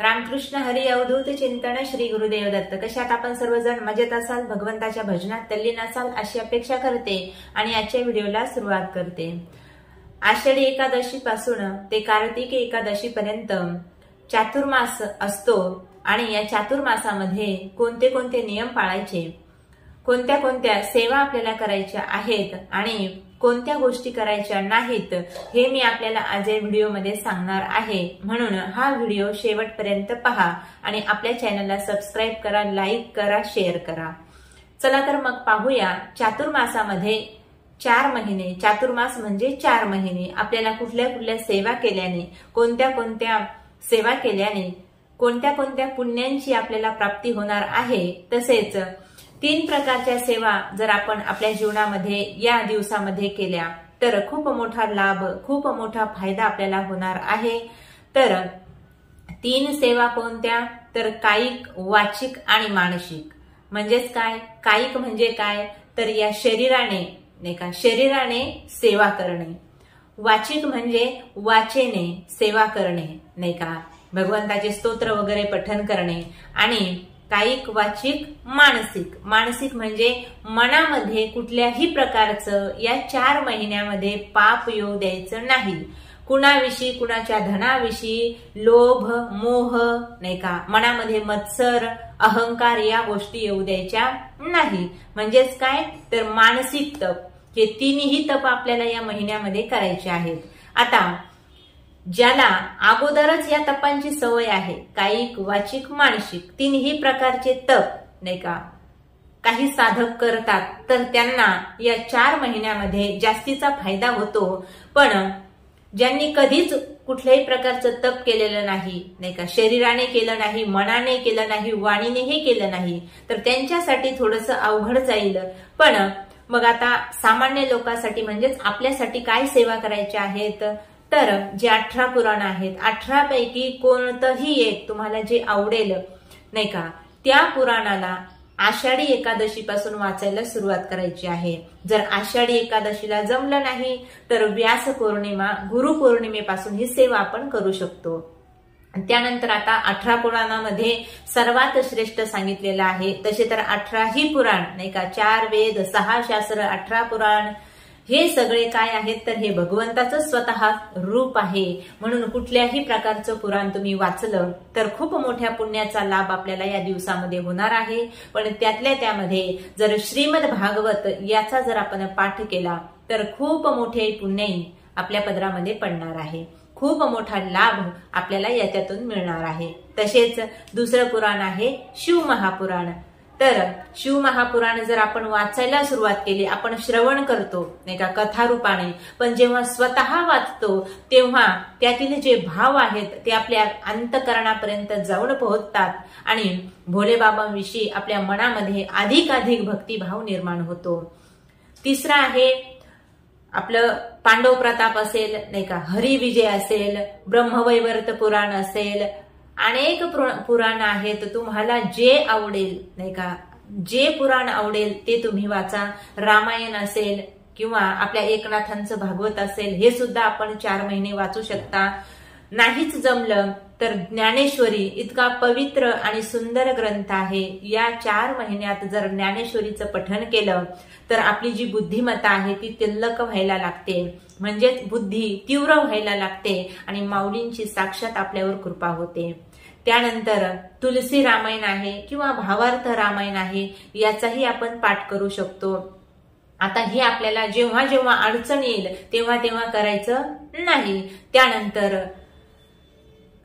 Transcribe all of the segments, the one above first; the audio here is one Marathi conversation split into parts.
रामकृष्ण हरी अवधूत चिंतन श्री गुरुदेव दत्त। कशात आपण सर्वजण मजेत असाल, भगवंताच्या भजनात तल्लीन असाल अशी अपेक्षा करते आणि आजच्या व्हिडिओला सुरुवात करते। आषाढी एकादशी पासून ते कार्तिक एकादशी पर्यंत चातुर्मास असतो आणि या चातुर्मासामध्ये कोणते कोणते नियम पाळायचे, कोणत्या कोणत्या सेवा आपल्याला करायच्या आहेत आणि कोणत्या गोष्टी करायच्या नाहीत हे मी आपल्याला आज या व्हिडिओमध्ये सांगणार आहे। म्हणून हा व्हिडिओ शेवटपर्यंत पहा आणि आपल्या चॅनलला सबस्क्राइब करा, लाईक करा, शेअर करा। चला तर मग पाहूया चातुर्मासामध्ये 4 महिने, चातुर्मास म्हणजे 4 महिने आपल्याला कुठल्या कुठल्या सेवा केल्याने, कोणत्या कोणत्या सेवा केल्याने कोणत्या कोणत्या पुण्यांची आपल्याला प्राप्ती होणार आहे। तसेच 3 प्रकारच्या सेवा जर आपण आपल्या जीवनामध्ये या दिवसामध्ये केल्या तर खूप मोठा लाभ, खूप मोठा फायदा आपल्याला होणार आहे। तर 3 सेवा कोणत्या, तर कायिक, वाचिक आणि मानसिक। म्हणजेच काय, कायिक म्हणजे काय, तर या शरीराने नाही का, शरीराने सेवा करणे। वाचिक म्हणजे वाचेने सेवा करणे नाही का, भगवंताचे स्तोत्र वगैरे पठन करणे। आणि कायिक, वाचिक, मानसिक। मानसिक म्हणजे मनामध्ये कुठल्याही प्रकारचं या 4 महिन्यामध्ये पाप येऊ द्यायचं नाही। कुणाविषयी, कुणाच्या धनाविषयी लोभ, मोह नाही का, मनामध्ये मत्सर, अहंकार या गोष्टी येऊ द्यायच्या नाही। म्हणजेच काय, तर मानसिक तप, हे 3ही तप आपल्याला या महिन्यामध्ये करायचे आहेत। आता ज्याला अगोदरच या तपांची सवय आहे, कायिक, वाचिक, मानसिक 3ही प्रकारचे तप नाही का काही साधक करतात, तर त्यांना या 4 महिन्यामध्ये जास्तीचा फायदा होतो। पण ज्यांनी कधीच कुठल्याही प्रकारचं तप केलेलं नाही का, शरीराने केलं नाही, मनाने केलं नाही, वाणीनेही केलं नाही, तर त्यांच्यासाठी थोडंसं अवघड जाईल। पण मग आता सामान्य लोकांसाठी म्हणजेच आपल्यासाठी काय सेवा करायच्या आहेत, तर जे 18 पुराण आहेत, 18 पैकी कोणतंही एक तुम्हाला जे आवडेल नाही का, त्या पुराणाला आषाढी एकादशी पासून वाचायला सुरुवात करायची आहे। जर आषाढी एकादशीला जमलं नाही तर व्यास पौर्णिमा, गुरु पौर्णिमेपासून ही सेवा आपण करू शकतो। त्यानंतर आता 18 पुराणामध्ये सर्वात श्रेष्ठ सांगितलेलं आहे, तसे तर 18ही पुराण नाही का, 4 वेद, 6 शास्त्र, 18 पुराण हे सगळे काय आहेत, तर हे भगवंताचं स्वतः रूप आहे। म्हणून कुठल्याही प्रकारचं पुराण तुम्ही वाचलं तर खूप मोठ्या पुण्याचा लाभ आपल्याला या दिवसामध्ये होणार आहे। पण त्यातल्या त्यामध्ये जर श्रीमद भागवत याचा जर आपण पाठ केला तर खूप मोठे पुण्य आपल्या पदरामध्ये पडणार आहे, खूप मोठा लाभ आपल्याला याच्यातून मिळणार आहे। तसेच दुसरं पुराण आहे शिवमहापुराण। तर शिवमहापुराण जर आपण वाचायला सुरुवात केली, आपण श्रवण करतो नाही का कथारूपाने, पण जेव्हा स्वतः वाचतो तेव्हा त्यातील जे भाव आहेत ते आपल्या अंतःकरणापर्यंत जाऊन पोहोचतात आणि भोलेबाबांविषयी आपल्या मनामध्ये अधिकाधिक भक्तिभाव निर्माण होतो। तिसरा आहे आपलं पांडव प्रताप असेल नाही का, हरिविजय असेल, ब्रह्मवैवर्त पुराण असेल, अनेक पुराण आहेत। तुम्हाला जे आवडेल नाही का, जे पुराण आवडेल ते तुम्ही वाचा। रामायण असेल किंवा आपल्या एकनाथांचं भागवत असेल, हे सुद्धा आपण 4 महिने वाचू शकता। नाहीच जमलं तर ज्ञानेश्वरी इतका पवित्र आणि सुंदर ग्रंथ आहे। या 4 महिन्यात जर ज्ञानेश्वरीचं पठन केलं तर आपली जी बुद्धिमत्ता आहे ती तिल्लक व्हायला लागते, म्हणजेच बुद्धी तीव्र व्हायला लागते आणि माऊलींची साक्षात आपल्यावर कृपा होते। त्यानंतर तुलसी रामायण आहे किंवा भावार्थ रामायण आहे, याचाही आपण पाठ करू शकतो। आता हे आपल्याला जेव्हा जेव्हा अडचण येईल तेव्हा तेव्हा करायचं नाही। त्यानंतर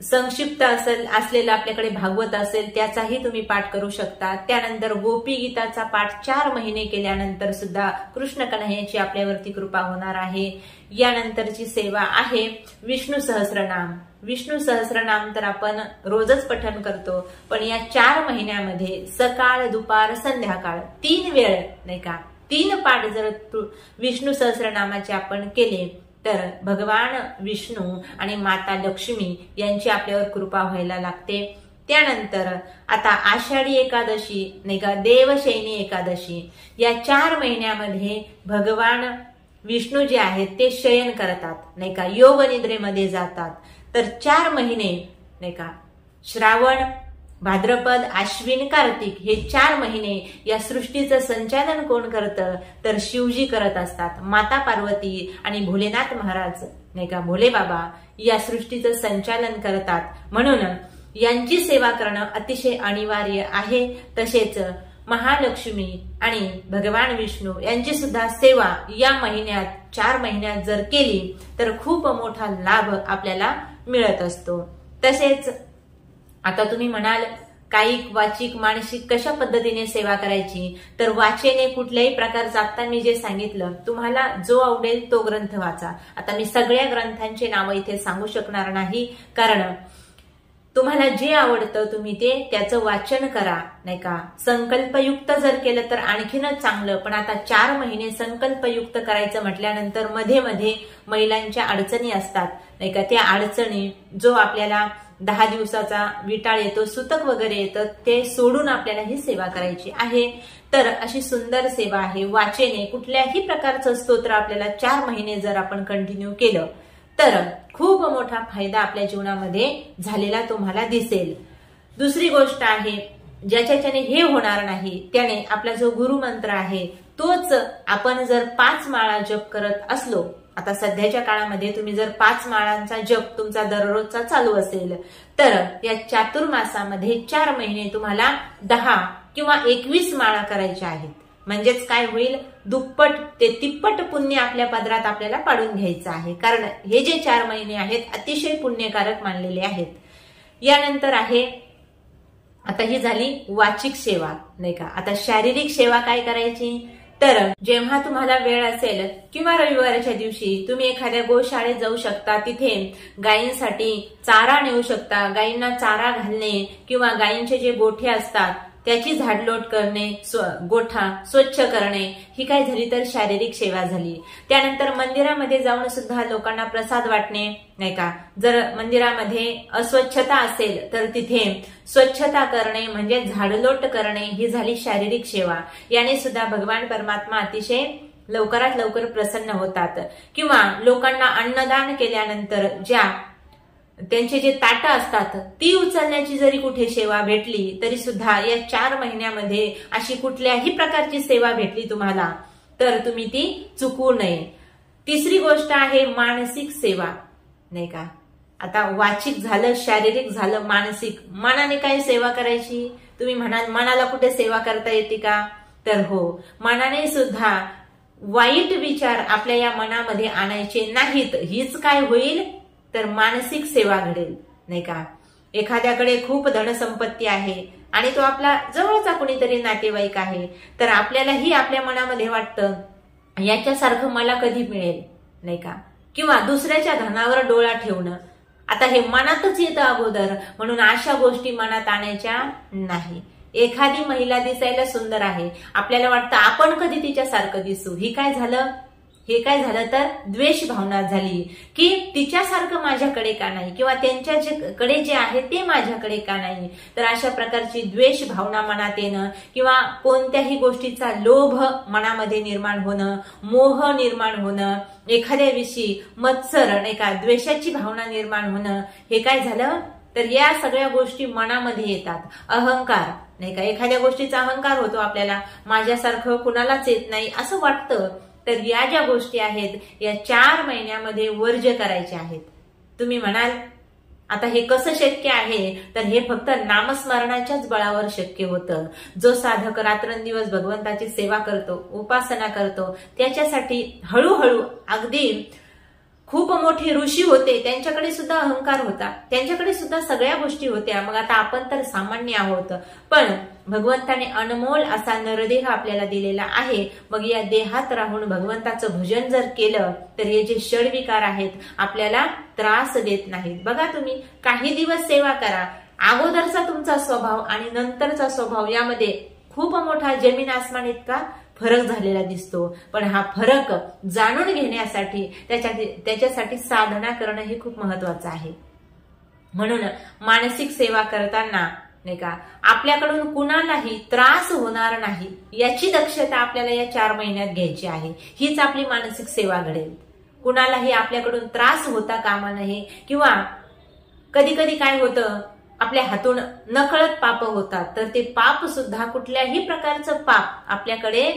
संक्षिप्त असलेलं आपल्याकडे भागवत असेल त्याचाही तुम्ही पाठ करू शकता। त्यानंतर गोपी गीताचा पाठ 4 महिने केल्यानंतर सुद्धा कृष्ण कन्हैयाची आपल्यावरती कृपा होणार आहे। यानंतरची सेवा आहे विष्णू सहस्रनाम। विष्णू सहस्रनाम तर आपण रोजच पठन करतो, पण या 4 महिन्यामध्ये सकाळ, दुपार, संध्याकाळ 3 वेळ नाही का, 3 पाठ जर विष्णू सहस्रनामाचे आपण केले तर भगवान विष्णू आणि माता लक्ष्मी यांची आपल्यावर कृपा व्हायला लागते। त्यानंतर आता आषाढी एकादशी नाही का, देवशयनी एकादशी, या 4 महिन्यामध्ये भगवान विष्णू जे आहेत ते शयन करतात नाही का, योग निद्रेमध्ये जातात। तर 4 महिने नाही का श्रावण, भाद्रपद, आश्विन, कार्तिक हे 4 महिने या सृष्टीचं संचालन कोण करतं तर शिवजी करत असतात. माता पार्वती आणि भोलेनाथ महाराज नाही का, भोले बाबा या सृष्टीचं संचालन करतात. म्हणून यांची सेवा करणं अतिशय अनिवार्य आहे. तसेच महालक्ष्मी आणि भगवान विष्णू यांची सुद्धा सेवा या महिन्यात 4 महिन्यात जर केली तर खूप मोठा लाभ आपल्याला मिळत असतो. तसेच आता तुम्ही म्हणाल कायिक, वाचिक, मानसिक कशा पद्धतीने सेवा करायची, तर वाचेने कुठल्याही प्रकारचं आता मी जे सांगितलं तुम्हाला जो आवडेल तो ग्रंथ वाचा. आता मी सगळ्या ग्रंथांचे नाव इथे सांगू शकणार नाही, कारण तुम्हाला जे आवडतं तुम्ही त्याचं वाचन करा नाही का. संकल्पयुक्त जर केलं तर आणखीनच चांगलं, पण आता 4 महिने संकल्पयुक्त करायचं म्हटल्यानंतर मध्ये मध्ये महिलांच्या अडचणी असतात नाही का. त्या अडचणी जो आपल्याला 10 दिवसाचा विटाळ येतो, सुतक वगैरे येतं, ते सोडून आपल्याला ही सेवा करायची आहे. तर अशी सुंदर सेवा आहे. वाचेने कुठल्याही प्रकारचं स्तोत्र आपल्याला 4 महिने जर आपण कंटिन्यू केलं तर खूप मोठा फायदा आपल्या जीवनामध्ये झालेला तुम्हाला दिसेल. दुसरी गोष्ट आहे, ज्याच्याने हे होणार नाही त्याने आपला जो गुरुमंत्र आहे तोच आपण जर 5 माळा जप करत असलो, आता सध्याच्या काळामध्ये तुम्ही जर 5 माळांचा जप तुमचा दररोजचा चालू असेल तर या चातुर्मासामध्ये 4 महिने तुम्हाला 10 किंवा 21 माळा करायच्या आहेत. म्हणजेच काय होईल, दुप्पट ते तिप्पट पुण्य आपल्या पदरात आपल्याला पाडून घ्यायचं आहे. कारण हे जे 4 महिने आहेत अतिशय पुण्यकारक मानलेले आहेत. यानंतर आहे, आता ही झाली वाचिक सेवा नाही का. आता शारीरिक सेवा काय करायची, तर जेव्हा तुम्हाला वेळ असेल किंवा रविवारच्या दिवशी तुम्ही एखाद्या गोशाळेत जाऊ शकता. तिथे गायींसाठी चारा नेऊ शकता. गायींना चारा घालणे किंवा गायींचे जे गोठे असतात त्याची झाडलोट करणे, गोठा स्वच्छ करणे, ही काय झाली तर शारीरिक सेवा झाली. त्यानंतर मंदिरामध्ये जाऊन सुद्धा लोकांना प्रसाद वाटणे नाही का. जर मंदिरामध्ये अस्वच्छता असेल तर तिथे स्वच्छता करणे म्हणजे झाडलोट करणे, ही झाली शारीरिक सेवा. याने सुद्धा भगवान परमात्मा अतिशय लवकरात लवकर प्रसन्न होतात. किंवा लोकांना अन्नदान केल्यानंतर ज्या त्यांचे जे ताटं असतात ती उचलण्याची जरी कुठे सेवा भेटली तरी सुद्धा या 4 महिन्यामध्ये अशी कुठल्याही प्रकारची सेवा भेटली तुम्हाला तर तुम्ही ती चुकवू नये. तिसरी गोष्ट आहे मानसिक सेवा नाही का. आता वाचिक झालं, शारीरिक झालं, मानसिक. मनाने काय सेवा करायची, तुम्ही म्हणाल मनाला कुठे सेवा करता येते का, तर हो, मनाने सुद्धा वाईट विचार आपल्या या मनामध्ये आणायचे नाहीत. हीच काय होईल तर मानसिक सेवा घडेल नाही का. एखाद्याकडे खूप धनसंपत्ती आहे आणि तो आपला जवळचा कुणीतरी नातेवाईक आहे, तर आपल्यालाही आपल्या मनामध्ये वाटतं याच्यासारखं मला कधी मिळेल नाही का. किंवा दुसऱ्याच्या धनावर डोळा ठेवणं, आता हे मनातच येतं अगोदर, म्हणून अशा गोष्टी मनात आणायच्या नाही. एखादी महिला दिसायला सुंदर आहे, आपल्याला वाटतं आपण कधी तिच्यासारखं दिसू, हे काय झालं तर द्वेष भावना झाली की तिच्यासारखं माझ्याकडे का नाही, किंवा त्यांच्याकडे जे आहे ते माझ्याकडे का नाही. तर अशा प्रकारची द्वेष भावना मनात येणं किंवा कोणत्याही गोष्टीचा लोभ मनामध्ये निर्माण होणं, मोह निर्माण होणं, एखाद्याविषयी मत्सर नाही का, द्वेषाची भावना निर्माण होणं, हे काय झालं तर या सगळ्या गोष्टी मनामध्ये येतात. अहंकार नाही का, एखाद्या गोष्टीचा अहंकार होतो आपल्याला, माझ्यासारखं कुणालाच येत नाही असं वाटतं. तर या ज्या गोष्टी आहेत या 4 महिन्यामध्ये वर्ज्य करायच्या आहेत. तुम्ही म्हणाल आता हे कसं शक्य आहे, तर हे फक्त नामस्मरणाच्याच बळावर शक्य होतं. जो साधक रात्रंदिवस भगवंताची सेवा करतो, उपासना करतो, त्याच्यासाठी हळूहळू अगदी खूप मोठे ऋषी होते, त्यांच्याकडे सुद्धा अहंकार होता, त्यांच्याकडे सुद्धा सगळ्या गोष्टी होत्या. मग आता आपण तर सामान्य आहोत, पण भगवंताने अनमोल असा नरदेह आपल्याला दिलेला आहे. मग या देहात राहून भगवंताचं भजन जर केलं तर हे जे षडविकार आहेत आपल्याला त्रास देत नाहीत. बघा तुम्ही काही दिवस सेवा करा, अगोदरचा तुमचा स्वभाव आणि नंतरचा स्वभाव यामध्ये खूप मोठा जमीन आसमान इतका फरक झालेला दिसतो. पण हा फरक जाणून घेण्यासाठी त्याच्यासाठी साधना करणं हे खूप महत्वाचं आहे. म्हणून मानसिक सेवा करताना नाही का आपल्याकडून कुणालाही त्रास होणार नाही याची दक्षता आपल्याला या 4 महिन्यात घ्यायची आहे. हीच आपली मानसिक सेवा घडेल. कुणालाही आपल्याकडून त्रास होता कामा नये. किंवा कधी कधी काय होतं, आपल्या हातून नकळत पाप होतात, तर ते पाप सुद्धा कुठल्याही प्रकारचं पाप आपल्याकडे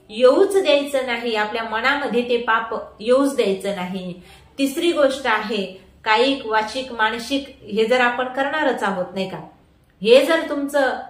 येऊच द्यायचं नाही, आपल्या मनामध्ये ते पाप येऊच द्यायचं नाही. तिसरी गोष्ट आहे कायिक, वाचिक, मानसिक हे जर आपण करणारच आहोत नाही का, हे जर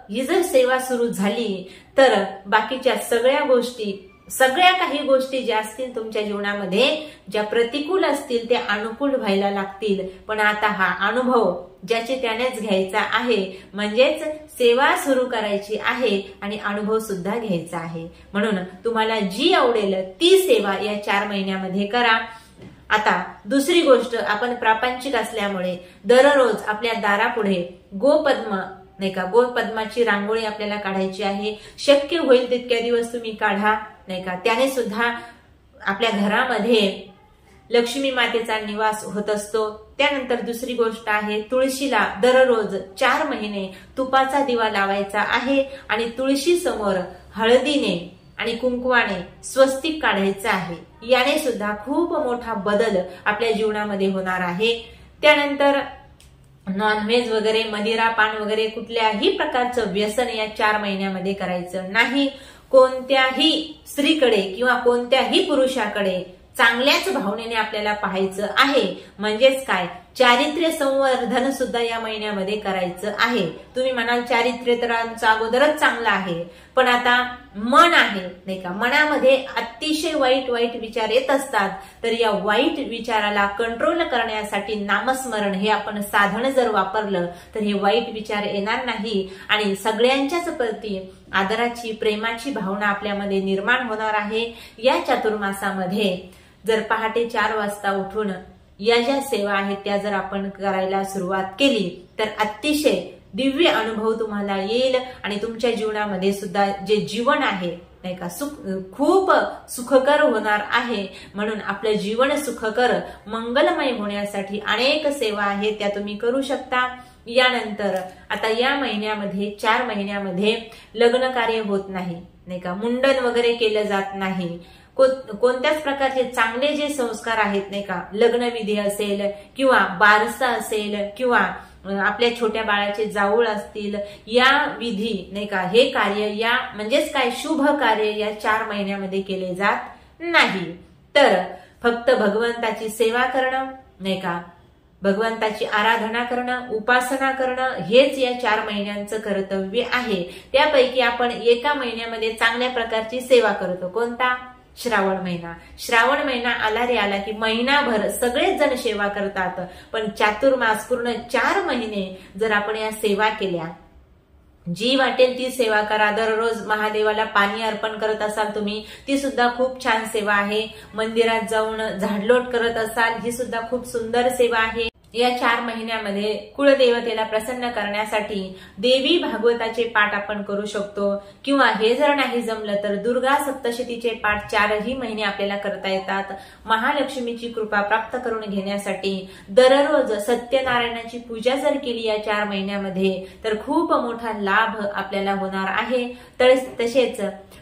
ही जर सेवा सुरू झाली तर बाकीच्या सगळ्या काही गोष्टी ज्या असतील तुमच्या जीवनामध्ये ज्या प्रतिकूल असतील ते अनुकूल व्हायला लागतील. पण आता हा अनुभव ज्याचे त्यानेच घ्यायचा आहे, म्हणजेच सेवा सुरू करायची आहे आणि अनुभव सुद्धा घ्यायचा आहे. म्हणून तुम्हाला जी आवडेल ती सेवा या 4 महिन्यामध्ये करा. आता दुसरी गोष्ट, आपण प्रापंचिक असल्यामुळे दररोज आपल्या दारापुढे गोपद्म नाही का, गोपद्माची रांगोळी आपल्याला काढायची आहे. शक्य होईल तितक्या दिवस तुम्ही काढा नाही का, त्याने सुद्धा आपल्या घरामध्ये लक्ष्मी मातेचा निवास होत असतो. त्यानंतर दुसरी गोष्ट आहे, तुळशीला दररोज 4 महिने तुपाचा दिवा लावायचा आहे आणि तुळशी समोर हळदीने आणि कुंकवाने स्वस्तिक काढायचं आहे. याने सुद्धा खूप मोठा बदल आपल्या जीवनामध्ये होणार आहे. त्यानंतर नॉनव्हेज वगैरे, मदिरा पान वगैरे कुठल्याही प्रकारचं व्यसन या 4 महिन्यामध्ये करायचं नाही. कोणत्याही स्त्रीकडे किंवा कोणत्याही पुरुषाकडे चांगल्याच भावनेने आपल्याला पाहायचं आहे. म्हणजेच काय, चारित्र्य संवर्धन सुद्धा या महिन्यामध्ये करायचं आहे. तुम्ही म्हणाल चारित्र्य तर आमचं अगोदरच चांगलं आहे, पण आता मन आहे नाही का, मनामध्ये अतिशय वाईट विचार येत असतात. तर या वाईट विचाराला कंट्रोल करण्यासाठी नामस्मरण हे आपण साधन जर वापरलं तर हे वाईट विचार येणार नाही आणि सगळ्यांच्याच प्रती आदराची, प्रेमाची भावना आपल्यामध्ये निर्माण होणार आहे. या चातुर्मासामध्ये जर पहाटे 4 वाजता उठून या ज्या सेवा आहेत त्या जर आपण करायला सुरुवात केली तर अतिशय दिव्य अनुभव तुम्हाला येईल आणि तुमच्या जीवनामध्ये सुद्धा जे जीवन आहे नाही का, खूप सुखकर होणार आहे. म्हणून आपलं जीवन सुखकर, मंगलमय होण्यासाठी अनेक सेवा आहेत त्या तुम्ही करू शकता. यानंतर आता या महिन्यामध्ये 4 महिन्यामध्ये लग्न कार्य होत नाही का, मुंडन वगैरे केलं जात नाही. कोणत्याच प्रकारचे चांगले जे संस्कार आहेत नाही का, लग्नविधी असेल किंवा बारसा असेल किंवा आपल्या छोट्या बाळाचे जाऊळ असतील, या विधी नाही का, हे कार्य या म्हणजेच काय शुभ कार्य या 4 महिन्यामध्ये केले जात नाही. तर फक्त भगवंताची सेवा करणं नाही का, भगवंताची आराधना करणं, उपासना करणं हेच या 4 महिन्यांचं कर्तव्य आहे. त्यापैकी आपण एका महिन्यामध्ये चांगल्या प्रकारची सेवा करतो. कोणता? श्रावण महिना. श्रावण महिना आला रे आला की महिनाभर सगळेच जण सेवा करतात. पण चातुर्मास पूर्ण 4 महिने जर आपण या सेवा केल्या, जी वाटेल ती सेवा करा. दररोज महादेवाला पाणी अर्पण करत असाल तुम्ही, ती सुद्धा खूप छान सेवा आहे. मंदिरात जाऊन झाडलोट करत असाल, ही सुद्धा खूप सुंदर सेवा आहे. या 4 महिन्यामध्ये कुळदेवतेला प्रसन्न करण्यासाठी देवी भागवताचे पाठ आपण करू शकतो किंवा हे जर नाही जमलं तर दुर्गा सप्तशतीचे पाठ 4ही महिने आपल्याला करता येतात. महालक्ष्मीची कृपा प्राप्त करून घेण्यासाठी दररोज सत्यनारायणाची पूजा जर केली या 4 महिन्यामध्ये तर खूप मोठा लाभ आपल्याला होणार आहे. तर तसेच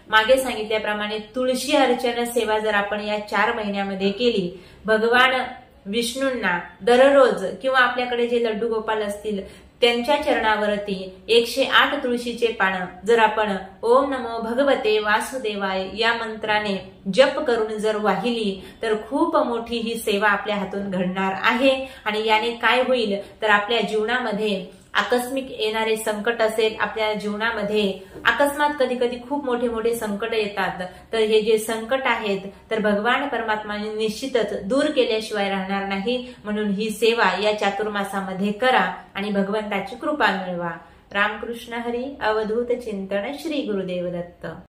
मागे सांगितल्याप्रमाणे तुळशी अर्चन सेवा जर आपण या 4 महिन्यामध्ये केली, भगवान विष्णूंना दररोज किंवा आपल्याकडे जे लड्डू गोपाल असतील त्यांच्या चरणावरती 108 तुळशीचे पानं जर आपण ओम नमो भगवते वासुदेवाय या मंत्राने जप करून जर वाहिली तर खूप मोठी ही सेवा आपल्या हातून घडणार आहे. आणि याने काय होईल तर आपल्या जीवनामध्ये आकस्मिक येणारे संकट असेल, आपल्या जीवनामध्ये अकस्मात कधी कधी खूप मोठे मोठे संकट येतात, तर हे जे संकट आहेत तर भगवान परमात्माने निश्चितच दूर केल्याशिवाय राहणार नाही. म्हणून ही सेवा या चातुर्मासामध्ये करा आणि भगवंताची कृपा मिळवा. रामकृष्ण हरी. अवधूत चिंतन. श्री गुरुदेव दत्त.